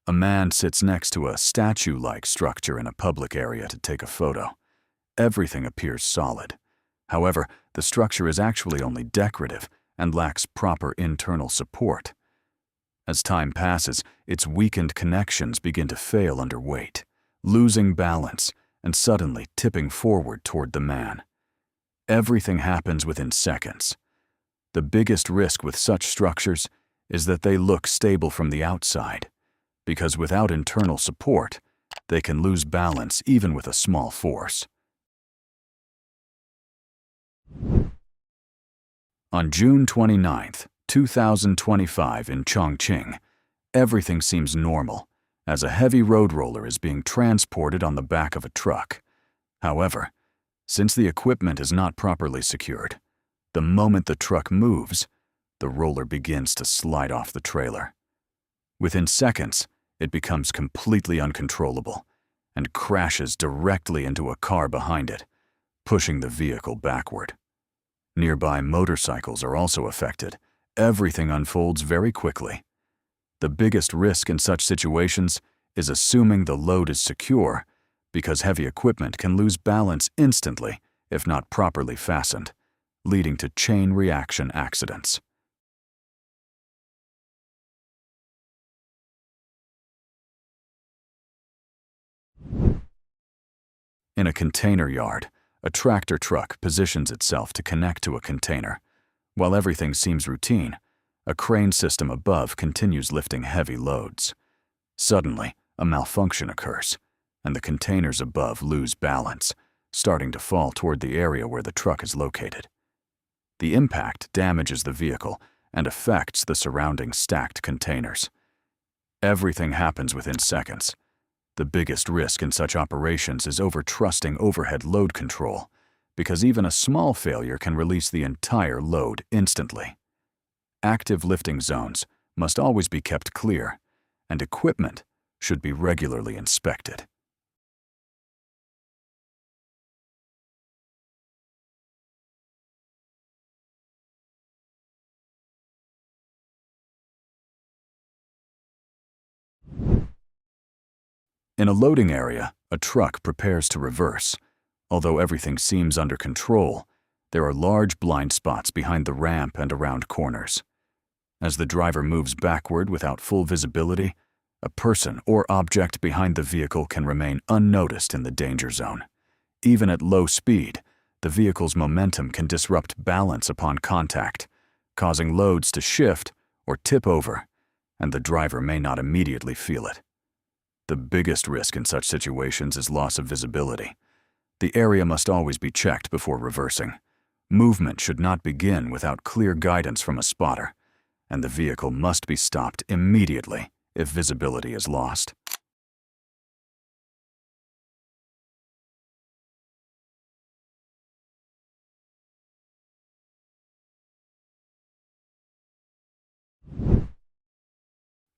A man sits next to a statue-like structure in a public area to take a photo. Everything appears solid. However, the structure is actually only decorative and lacks proper internal support. As time passes, its weakened connections begin to fail under weight, losing balance and suddenly tipping forward toward the man. Everything happens within seconds. The biggest risk with such structures is that they look stable from the outside, because without internal support, they can lose balance even with a small force. On June 29, 2025 in Chongqing, everything seems normal as a heavy road roller is being transported on the back of a truck. However, since the equipment is not properly secured, the moment the truck moves, the roller begins to slide off the trailer. Within seconds, it becomes completely uncontrollable and crashes directly into a car behind it, pushing the vehicle backward. Nearby motorcycles are also affected. Everything unfolds very quickly. The biggest risk in such situations is assuming the load is secure, because heavy equipment can lose balance instantly if not properly fastened, leading to chain reaction accidents. In a container yard, a tractor truck positions itself to connect to a container. While everything seems routine, a crane system above continues lifting heavy loads. Suddenly, a malfunction occurs, and the containers above lose balance, starting to fall toward the area where the truck is located. The impact damages the vehicle and affects the surrounding stacked containers. Everything happens within seconds. The biggest risk in such operations is over-trusting overhead load control, because even a small failure can release the entire load instantly. Active lifting zones must always be kept clear, and equipment should be regularly inspected. In a loading area, a truck prepares to reverse. Although everything seems under control, there are large blind spots behind the ramp and around corners. As the driver moves backward without full visibility, a person or object behind the vehicle can remain unnoticed in the danger zone. Even at low speed, the vehicle's momentum can disrupt balance upon contact, causing loads to shift or tip over, and the driver may not immediately feel it. The biggest risk in such situations is loss of visibility. The area must always be checked before reversing. Movement should not begin without clear guidance from a spotter, and the vehicle must be stopped immediately if visibility is lost.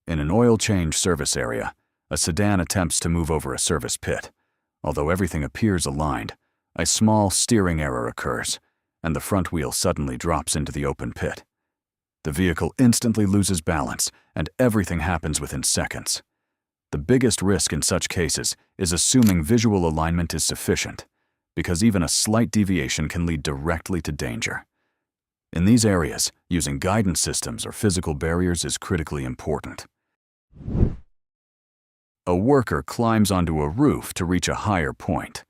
In an oil change service area, a sedan attempts to move over a service pit. Although everything appears aligned, a small steering error occurs, and the front wheel suddenly drops into the open pit. The vehicle instantly loses balance, and everything happens within seconds. The biggest risk in such cases is assuming visual alignment is sufficient, because even a slight deviation can lead directly to danger. In these areas, using guidance systems or physical barriers is critically important. A worker climbs onto a roof to reach a higher point.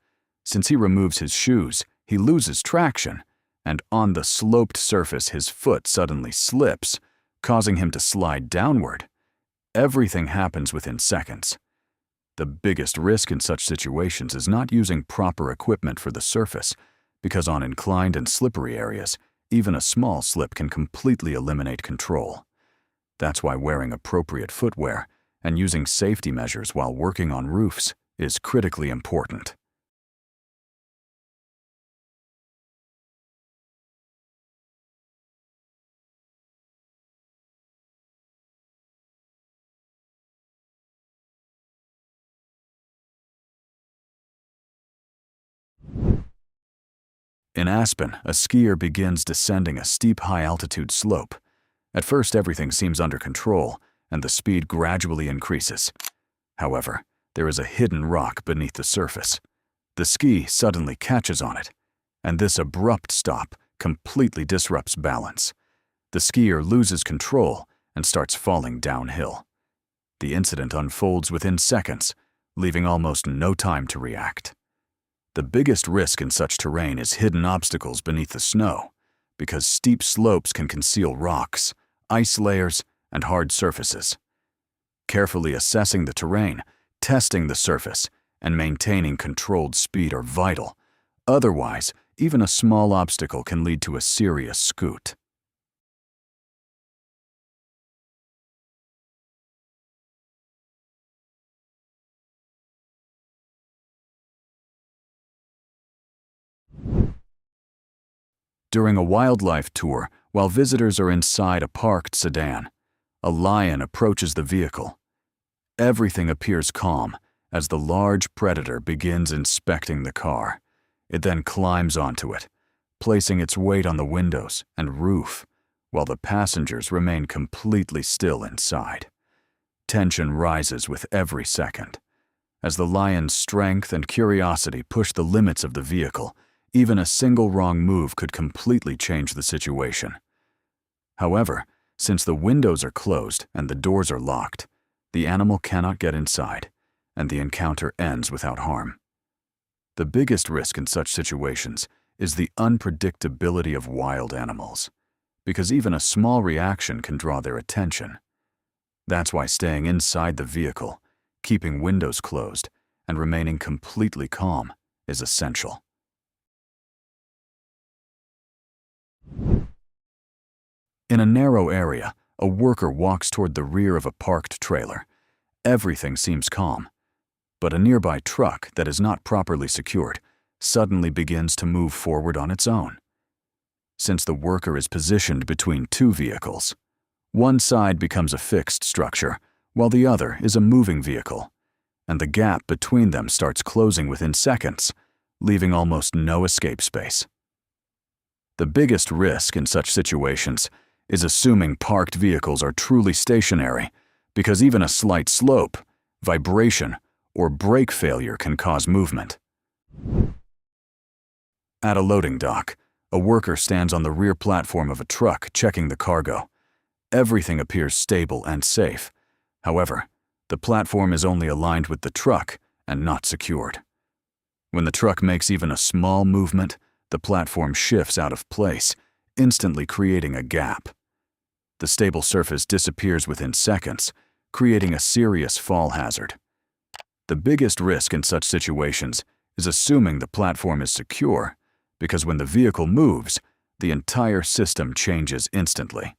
Since he removes his shoes, he loses traction, and on the sloped surface his foot suddenly slips, causing him to slide downward. Everything happens within seconds. The biggest risk in such situations is not using proper equipment for the surface, because on inclined and slippery areas, even a small slip can completely eliminate control. That's why wearing appropriate footwear and using safety measures while working on roofs is critically important. In Aspen, a skier begins descending a steep high-altitude slope. At first, everything seems under control, and the speed gradually increases. However, there is a hidden rock beneath the surface. The ski suddenly catches on it, and this abrupt stop completely disrupts balance. The skier loses control and starts falling downhill. The incident unfolds within seconds, leaving almost no time to react. The biggest risk in such terrain is hidden obstacles beneath the snow, because steep slopes can conceal rocks, ice layers, and hard surfaces. Carefully assessing the terrain, testing the surface, and maintaining controlled speed are vital. Otherwise, even a small obstacle can lead to a serious scoot. During a wildlife tour, while visitors are inside a parked sedan, a lion approaches the vehicle. Everything appears calm as the large predator begins inspecting the car. It then climbs onto it, placing its weight on the windows and roof, while the passengers remain completely still inside. Tension rises with every second. As the lion's strength and curiosity push the limits of the vehicle, even a single wrong move could completely change the situation. However, since the windows are closed and the doors are locked, the animal cannot get inside, and the encounter ends without harm. The biggest risk in such situations is the unpredictability of wild animals, because even a small reaction can draw their attention. That's why staying inside the vehicle, keeping windows closed, and remaining completely calm is essential. In a narrow area, a worker walks toward the rear of a parked trailer. Everything seems calm, but a nearby truck that is not properly secured suddenly begins to move forward on its own. Since the worker is positioned between two vehicles, one side becomes a fixed structure, while the other is a moving vehicle, and the gap between them starts closing within seconds, leaving almost no escape space. The biggest risk in such situations is assuming parked vehicles are truly stationary, because even a slight slope, vibration, or brake failure can cause movement. At a loading dock, a worker stands on the rear platform of a truck checking the cargo. Everything appears stable and safe. However, the platform is only aligned with the truck and not secured. When the truck makes even a small movement, the platform shifts out of place, instantly creating a gap. The stable surface disappears within seconds, creating a serious fall hazard. The biggest risk in such situations is assuming the platform is secure, because when the vehicle moves, the entire system changes instantly.